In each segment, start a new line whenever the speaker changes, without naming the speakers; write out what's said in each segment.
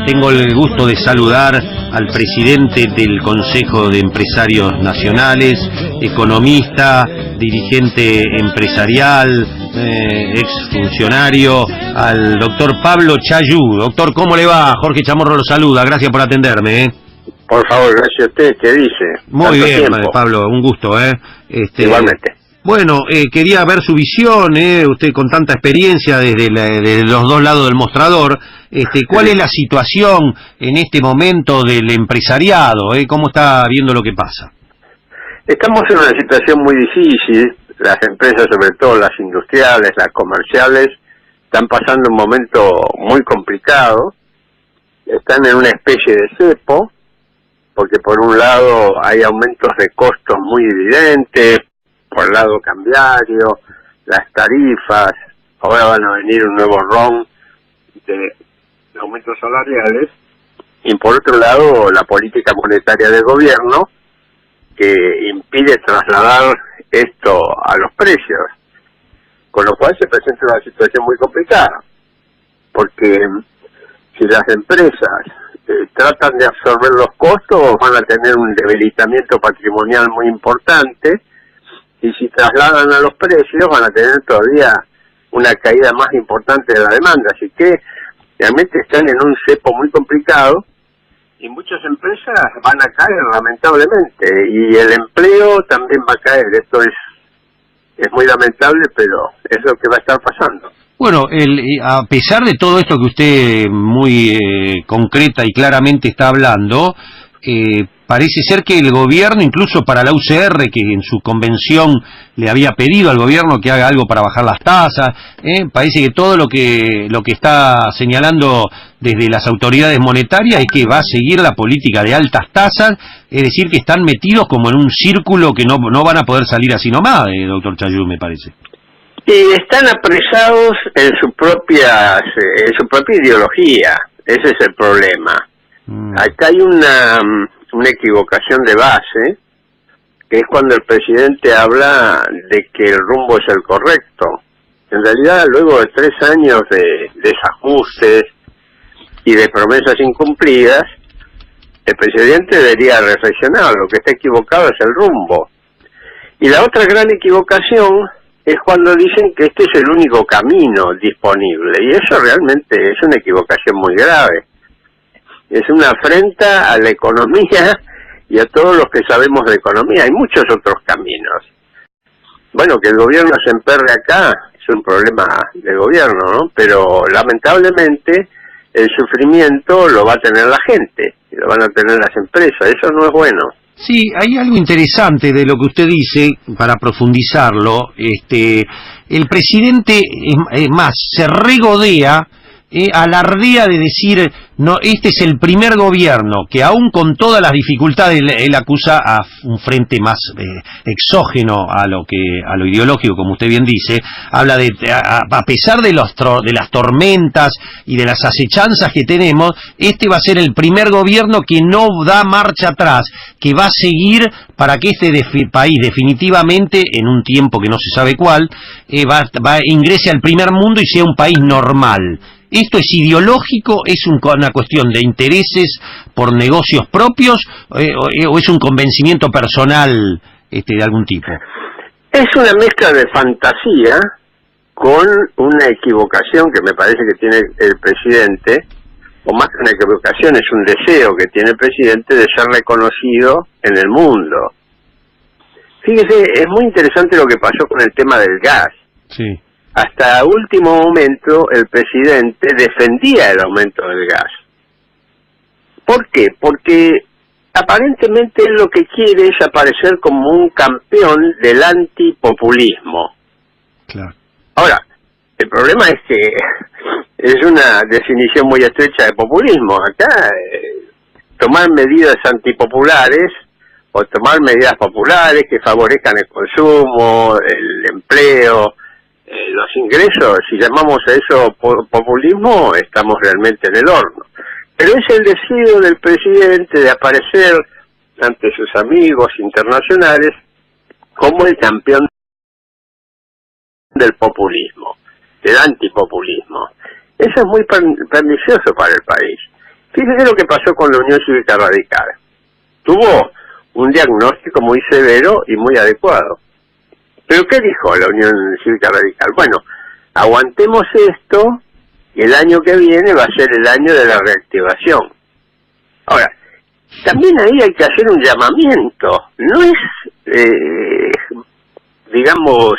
Tengo el gusto de saludar al presidente del Consejo de Empresarios Nacionales, economista, dirigente empresarial, exfuncionario, al doctor Pablo Chayú. Doctor, ¿cómo le va? Jorge Chamorro lo saluda, gracias por atenderme.
Por favor, gracias a usted. ¿Qué dice?
Muy bien, Pablo, un gusto.
Igualmente.
Bueno, quería ver su visión, usted con tanta experiencia desde los dos lados del mostrador. ¿Cuál es la situación en este momento del empresariado? ¿Cómo está viendo lo que pasa?
Estamos en una situación muy difícil. Las empresas, sobre todo las industriales, las comerciales, están pasando un momento muy complicado. Están en una especie de cepo, porque por un lado hay aumentos de costos muy evidentes, por el lado cambiario, las tarifas, ahora van a venir un nuevo round de aumentos salariales, y por otro lado la política monetaria del gobierno, que impide trasladar esto a los precios, con lo cual se presenta una situación muy complicada, porque si las empresas tratan de absorber los costos, van a tener un debilitamiento patrimonial muy importante, y si trasladan a los precios van a tener todavía una caída más importante de la demanda, así que realmente están en un cepo muy complicado y muchas empresas van a caer lamentablemente, y el empleo también va a caer. Esto es muy lamentable, pero es lo que va a estar pasando.
Bueno, a pesar de todo esto que usted muy concreta y claramente está hablando, parece ser que el gobierno, incluso para la UCR, que en su convención le había pedido al gobierno que haga algo para bajar las tasas, parece que todo lo que está señalando desde las autoridades monetarias es que va a seguir la política de altas tasas, es decir, que están metidos como en un círculo que no van a poder salir así nomás, doctor Chayú, me parece.
Y están apresados en su propia ideología. Ese es el problema. Acá hay una equivocación de base, que es cuando el presidente habla de que el rumbo es el correcto. En realidad, luego de 3 años de desajustes y de promesas incumplidas, el presidente debería reflexionar. Lo que está equivocado es el rumbo. Y la otra gran equivocación es cuando dicen que este es el único camino disponible, y eso realmente es una equivocación muy grave. Es una afrenta a la economía y a todos los que sabemos de economía. Hay muchos otros caminos. Bueno, que el gobierno se emperre acá es un problema del gobierno, ¿no? Pero lamentablemente el sufrimiento lo va a tener la gente, y lo van a tener las empresas. Eso no es bueno.
Sí, hay algo interesante de lo que usted dice, para profundizarlo. El presidente, es más, se regodea, alardea de decir, no, este es el primer gobierno que aún con todas las dificultades, él acusa a un frente más exógeno a lo ideológico, como usted bien dice, habla de, a pesar de las tormentas y de las acechanzas que tenemos, este va a ser el primer gobierno que no da marcha atrás, que va a seguir para que este país definitivamente, en un tiempo que no se sabe cuál, ingrese al primer mundo y sea un país normal. ¿Esto es ideológico? ¿Es una cuestión de intereses por negocios propios? ¿O es un convencimiento personal de algún tipo?
Es una mezcla de fantasía con una equivocación que me parece que tiene el presidente, o más que una equivocación, es un deseo que tiene el presidente de ser reconocido en el mundo. Fíjese, es muy interesante lo que pasó con el tema del gas.
Sí.
Hasta último momento el presidente defendía el aumento del gas. ¿Por qué? Porque aparentemente él lo que quiere es aparecer como un campeón del antipopulismo.
Claro.
Ahora, el problema es que es una definición muy estrecha de populismo. Acá, tomar medidas antipopulares o tomar medidas populares que favorezcan el consumo, el empleo, los ingresos, si llamamos a eso populismo, estamos realmente en el horno. Pero es el deseo del presidente de aparecer ante sus amigos internacionales como el campeón del populismo, del antipopulismo. Eso es muy pernicioso para el país. Fíjese lo que pasó con la Unión Cívica Radical. Tuvo un diagnóstico muy severo y muy adecuado. ¿Pero qué dijo la Unión Cívica Radical? Bueno, aguantemos esto y el año que viene va a ser el año de la reactivación. Ahora, también ahí hay que hacer un llamamiento. No es, digamos,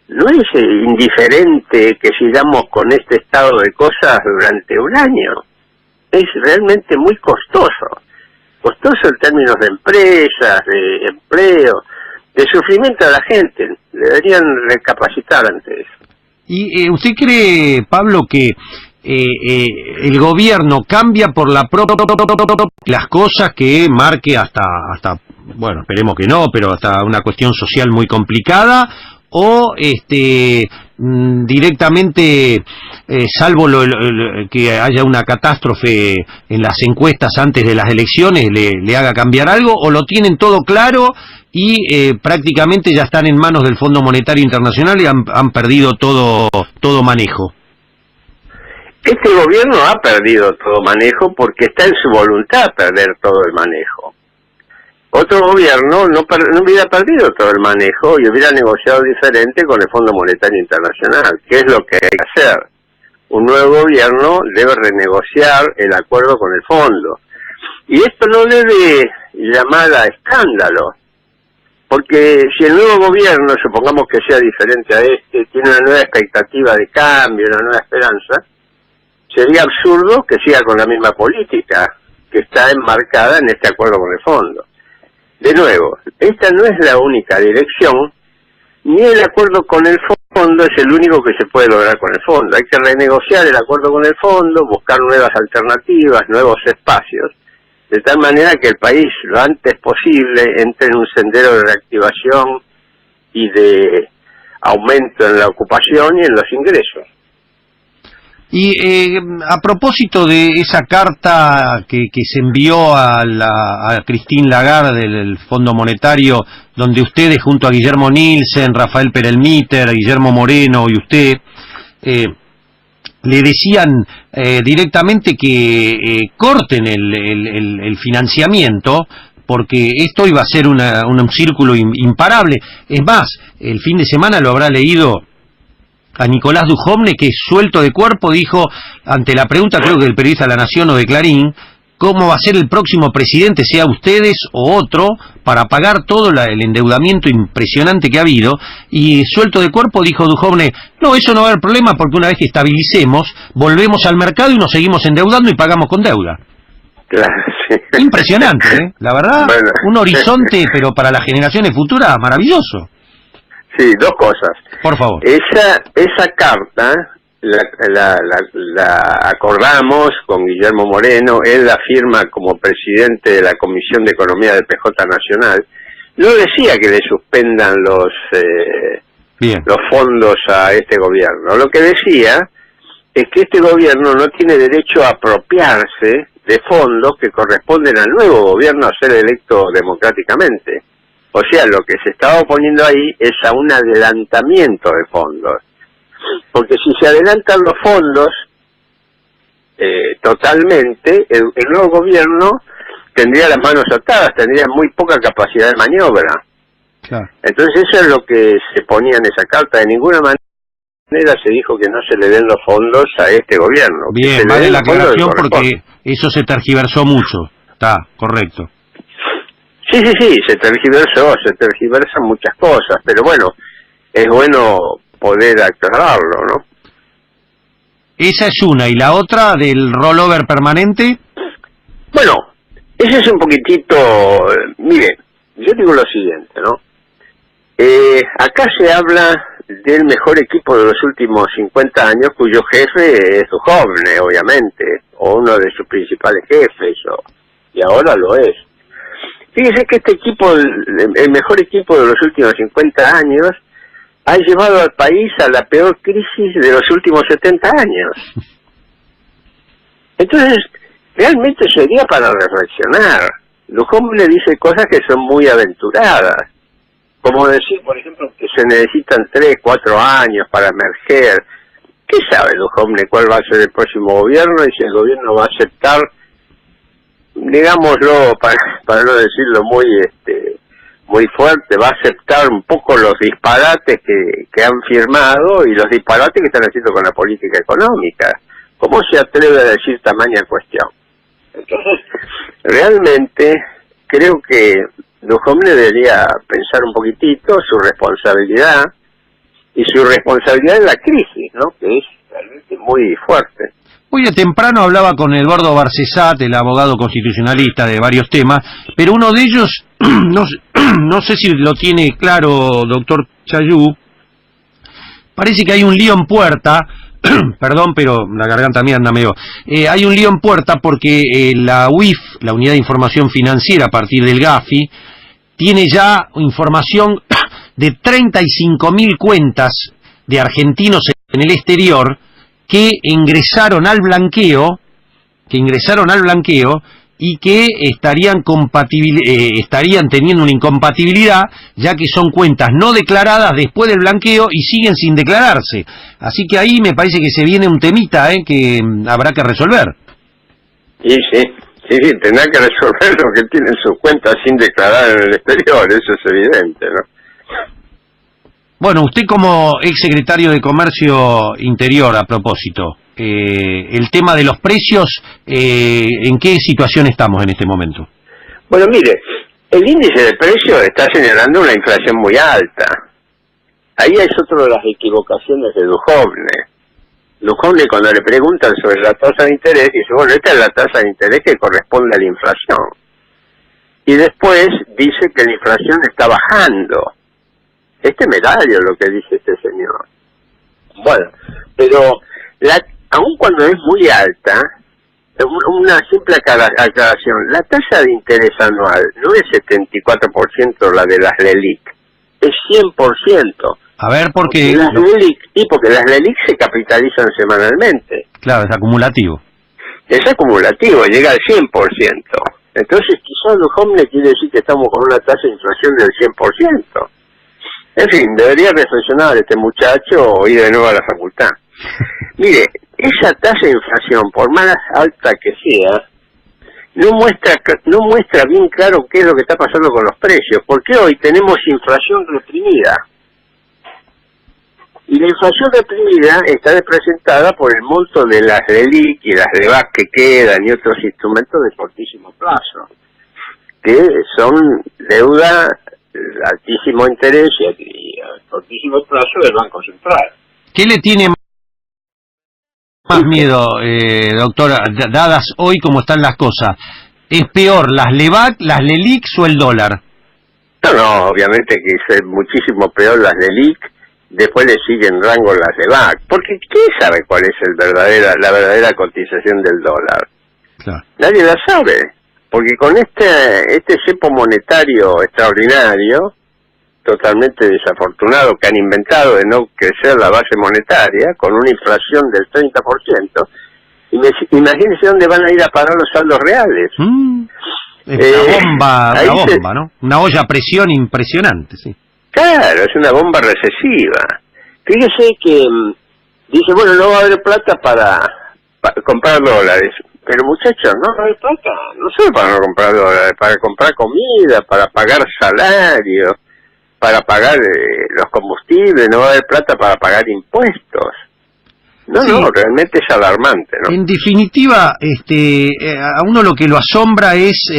no es indiferente que sigamos con este estado de cosas durante un año. Es realmente muy costoso. Costoso en términos de empresas, de empleo, de sufrimiento a la gente. Deberían recapacitar ante eso.
¿Y usted cree, Pablo, que el gobierno cambia por las cosas que marque hasta, bueno, esperemos que no, pero hasta una cuestión social muy complicada, o directamente, salvo que haya una catástrofe en las encuestas antes de las elecciones, le haga cambiar algo, o lo tienen todo claro y prácticamente ya están en manos del Fondo Monetario Internacional y han perdido todo manejo?
Este gobierno ha perdido todo manejo porque está en su voluntad perder todo el manejo. Otro gobierno no hubiera perdido todo el manejo y hubiera negociado diferente con el Fondo Monetario Internacional, que es lo que hay que hacer. Un nuevo gobierno debe renegociar el acuerdo con el fondo. Y esto no debe llamar a escándalo, porque si el nuevo gobierno, supongamos que sea diferente a este, tiene una nueva expectativa de cambio, una nueva esperanza, sería absurdo que siga con la misma política que está enmarcada en este acuerdo con el fondo. De nuevo, esta no es la única dirección, ni el acuerdo con el fondo es el único que se puede lograr con el fondo. Hay que renegociar el acuerdo con el fondo, buscar nuevas alternativas, nuevos espacios, de tal manera que el país lo antes posible entre en un sendero de reactivación y de aumento en la ocupación y en los ingresos.
Y a propósito de esa carta que se envió a Christine Lagarde del Fondo Monetario, donde ustedes junto a Guillermo Nielsen, Rafael Perelmiter, Guillermo Moreno y usted le decían directamente que corten el financiamiento, porque esto iba a ser un círculo imparable. Es más, el fin de semana lo habrá leído a Nicolás Dujovne, que suelto de cuerpo dijo, ante la pregunta creo que del periodista de La Nación o de Clarín, cómo va a ser el próximo presidente, sea ustedes o otro, para pagar todo el endeudamiento impresionante que ha habido, y suelto de cuerpo dijo Dujovne, no, eso no va a haber problema porque una vez que estabilicemos, volvemos al mercado y nos seguimos endeudando y pagamos con deuda.
Claro, sí.
Impresionante, la verdad, bueno. Un horizonte, pero para las generaciones futuras, maravilloso.
Sí, dos cosas.
Por favor.
Esa carta la acordamos con Guillermo Moreno, él la firma como presidente de la Comisión de Economía del PJ Nacional. No decía que le suspendan los fondos a este gobierno. Lo que decía es que este gobierno no tiene derecho a apropiarse de fondos que corresponden al nuevo gobierno a ser electo democráticamente. O sea, lo que se estaba oponiendo ahí es a un adelantamiento de fondos. Porque si se adelantan los fondos totalmente, el nuevo gobierno tendría las manos atadas, tendría muy poca capacidad de maniobra. Claro. Entonces eso es lo que se ponía en esa carta. De ninguna manera se dijo que no se le den los fondos a este gobierno.
Bien, vale la aclaración porque eso se tergiversó mucho. Está, correcto.
Sí, se tergiversan muchas cosas, pero bueno, es bueno poder aclararlo, ¿no?
Esa es una, ¿y la otra del rollover permanente?
Bueno, ese es un poquitito, miren, yo digo lo siguiente, ¿no? Acá se habla del mejor equipo de los últimos 50 años, cuyo jefe es Dujovne, obviamente, o uno de sus principales jefes, y ahora lo es. Fíjese que este equipo, el mejor equipo de los últimos 50 años, ha llevado al país a la peor crisis de los últimos 70 años. Entonces, realmente sería para reflexionar. Dujovne dice cosas que son muy aventuradas, como decir, por ejemplo, que se necesitan 3, 4 años para emerger. ¿Qué sabe Duhovne cuál va a ser el próximo gobierno y si el gobierno va a aceptar, digámoslo, para no decirlo muy fuerte, va a aceptar un poco los disparates que han firmado y los disparates que están haciendo con la política económica? ¿Cómo se atreve a decir tamaña cuestión? Entonces, realmente creo que Duhovne debería pensar un poquitito su responsabilidad y su responsabilidad en la crisis, ¿no? Que es realmente muy fuerte.
Hoy de temprano hablaba con Eduardo Barcesat, el abogado constitucionalista, de varios temas, pero uno de ellos, no sé si lo tiene claro, doctor Chayú, parece que hay un lío en puerta, perdón, pero la garganta mía anda medio, hay un lío en puerta porque la UIF, la Unidad de Información Financiera, a partir del GAFI, tiene ya información de 35.000 cuentas de argentinos en el exterior que ingresaron al blanqueo y que estarían teniendo una incompatibilidad, ya que son cuentas no declaradas después del blanqueo y siguen sin declararse. Así que ahí me parece que se viene un temita que habrá que resolver.
Sí, tendrá que resolver lo que tienen sus cuentas sin declarar en el exterior, eso es evidente, ¿no?
Bueno, usted como exsecretario de Comercio Interior, a propósito, el tema de los precios, ¿en qué situación estamos en este momento?
Bueno, mire, el índice de precios está señalando una inflación muy alta. Ahí es otra de las equivocaciones de Duhovne. Duhovne, cuando le preguntan sobre la tasa de interés, dice, bueno, esta es la tasa de interés que corresponde a la inflación. Y después dice que la inflación está bajando. Es temerario lo que dice este señor. Bueno, pero aun cuando es muy alta, una simple aclaración, la tasa de interés anual no es 74% la de las LELIC, es 100%.
A ver, ¿por qué?
Porque las LELIC se capitalizan semanalmente.
Claro, es acumulativo.
Es acumulativo, llega al 100%. Entonces quizás Duhovne quiere decir que estamos con una tasa de inflación del 100%. En fin, debería reflexionar este muchacho o ir de nuevo a la facultad. Mire, esa tasa de inflación, por más alta que sea, no muestra bien claro qué es lo que está pasando con los precios, porque hoy tenemos inflación reprimida. Y la inflación reprimida está representada por el monto de las LELIC y las LEVAC que quedan y otros instrumentos de cortísimo plazo, que son deuda de altísimo interés y a cortísimo plazo del Banco Central.
¿Qué le tiene más miedo, doctora, dadas hoy como están las cosas? ¿Es peor las LEVAC, las LELIC o el dólar?
No, obviamente que es muchísimo peor las LELIC, después le siguen rango las LEVAC, porque ¿quién sabe cuál es la verdadera cotización del dólar?
Claro.
Nadie la sabe, porque con este cepo monetario extraordinario, totalmente desafortunado, que han inventado de no crecer la base monetaria, con una inflación del 30%, imagínense dónde van a ir a parar los saldos reales.
Es una bomba, ¿no? Una olla a presión impresionante, sí.
Claro, es una bomba recesiva. Fíjese que dice, bueno, no va a haber plata para comprar dólares. Pero muchachos, no va a haber plata, no solo para no comprar dólares, para comprar comida, para pagar salarios, para pagar los combustibles, no va a haber plata para pagar impuestos. No, sí. No, realmente es alarmante, ¿no?
En definitiva, a uno lo que lo asombra es,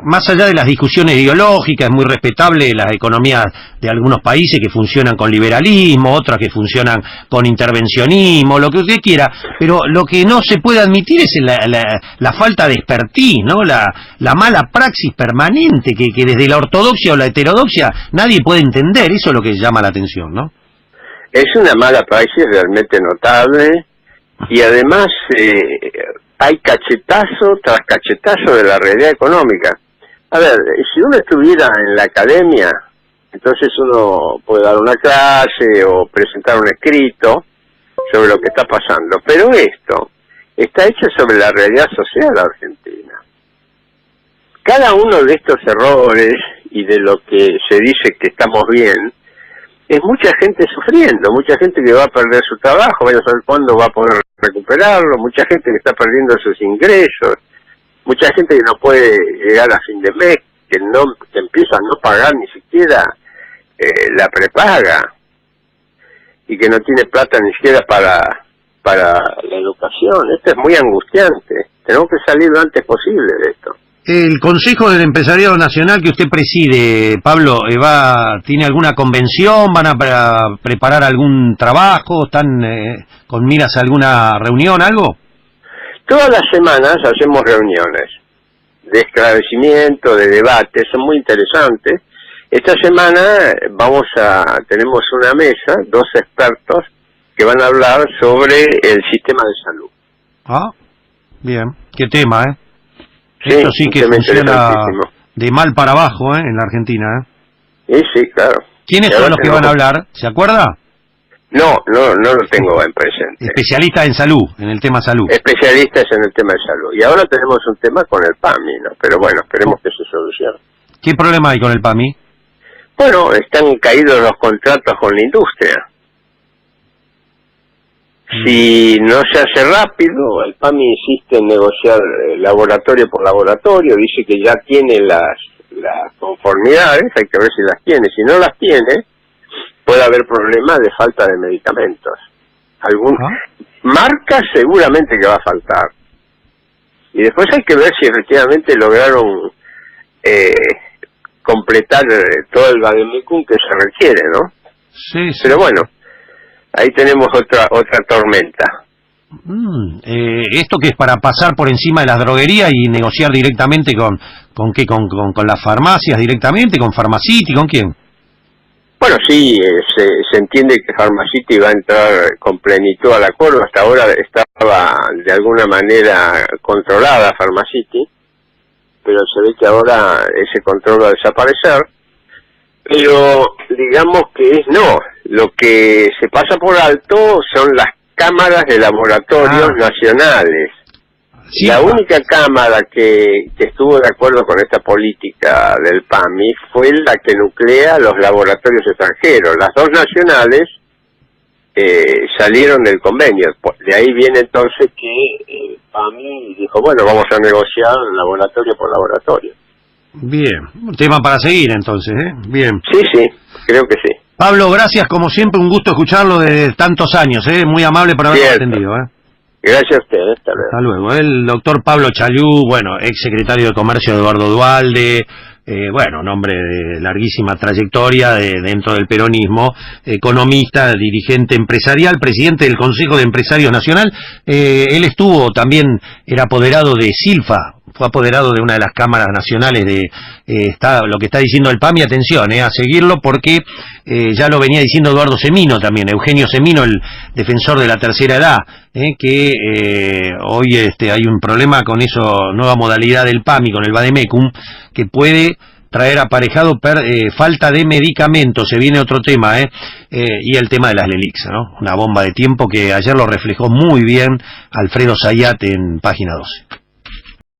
más allá de las discusiones ideológicas, es muy respetable las economías de algunos países que funcionan con liberalismo, otras que funcionan con intervencionismo, lo que usted quiera, pero lo que no se puede admitir es la falta de expertise, ¿no? La mala praxis permanente que desde la ortodoxia o la heterodoxia nadie puede entender, eso es lo que llama la atención, ¿no?
Es una mala praxis realmente notable y además hay cachetazo tras cachetazo de la realidad económica. A ver, si uno estuviera en la academia, entonces uno puede dar una clase o presentar un escrito sobre lo que está pasando, pero esto está hecho sobre la realidad social argentina. Cada uno de estos errores y de lo que se dice que estamos bien, es mucha gente sufriendo, mucha gente que va a perder su trabajo, vaya a saber cuándo va a poder recuperarlo, mucha gente que está perdiendo sus ingresos, mucha gente que no puede llegar a fin de mes, que empieza a no pagar ni siquiera la prepaga, y que no tiene plata ni siquiera para la educación. Esto es muy angustiante. Tenemos que salir lo antes posible de esto.
El Consejo del Empresariado Nacional que usted preside, Pablo, ¿tiene alguna convención? ¿Van a preparar algún trabajo? ¿Están con miras a alguna reunión, algo?
Todas las semanas hacemos reuniones de esclarecimiento, de debate, son muy interesantes. Esta semana tenemos una mesa, 2 expertos que van a hablar sobre el sistema de salud.
Ah, bien, qué tema, ¿eh?
Sí,
esto sí que funciona de mal para abajo, en la Argentina,
Sí, claro.
¿Quiénes son los que van a hablar? ¿Se acuerda?
No lo tengo en presente.
Especialistas en salud, en el tema salud.
Especialistas en el tema de salud. Y ahora tenemos un tema con el PAMI, ¿no? Pero bueno, esperemos que se solucione.
¿Qué problema hay con el PAMI?
Bueno, están caídos los contratos con la industria. Si no se hace rápido, el PAMI insiste en negociar laboratorio por laboratorio, dice que ya tiene las conformidades, hay que ver si las tiene. Si no las tiene, puede haber problemas de falta de medicamentos. Marcas seguramente que va a faltar. Y después hay que ver si efectivamente lograron completar todo el vademecum que se requiere, ¿no?
Sí.
Pero bueno, ahí tenemos otra tormenta.
¿Esto que es para pasar por encima de las droguerías y negociar directamente con las farmacias directamente, con Pharmacity, con quién?
Bueno, sí, se entiende que Pharmacity va a entrar con plenitud al acuerdo. Hasta ahora estaba de alguna manera controlada Pharmacity, pero se ve que ahora ese control va a desaparecer. Pero digamos que lo que se pasa por alto son las cámaras de laboratorios nacionales. Sí, la única cámara que estuvo de acuerdo con esta política del PAMI fue la que nuclea los laboratorios extranjeros. Las 2 nacionales salieron del convenio. De ahí viene entonces que el PAMI dijo, bueno, vamos a negociar laboratorio por laboratorio.
Bien, un tema para seguir entonces, Bien.
Sí, creo que sí.
Pablo, gracias como siempre, un gusto escucharlo de tantos años, muy amable por habernos atendido,
Gracias a usted, hasta luego.
Hasta luego. El doctor Pablo Chaliú, ex secretario de Comercio de Eduardo Duhalde, un hombre de larguísima trayectoria dentro del peronismo, economista, dirigente empresarial, presidente del Consejo de Empresarios Nacional. Él era apoderado de Silfa, fue apoderado de una de las cámaras nacionales de lo que está diciendo el PAMI, atención, a seguirlo porque ya lo venía diciendo Eduardo Semino también, Eugenio Semino, el defensor de la tercera edad, que hoy hay un problema con eso, nueva modalidad del PAMI, con el vademecum, que puede traer aparejado falta de medicamentos. Se viene otro tema, y el tema de las LELIX, ¿no? Una bomba de tiempo que ayer lo reflejó muy bien Alfredo Zayat en Página 12.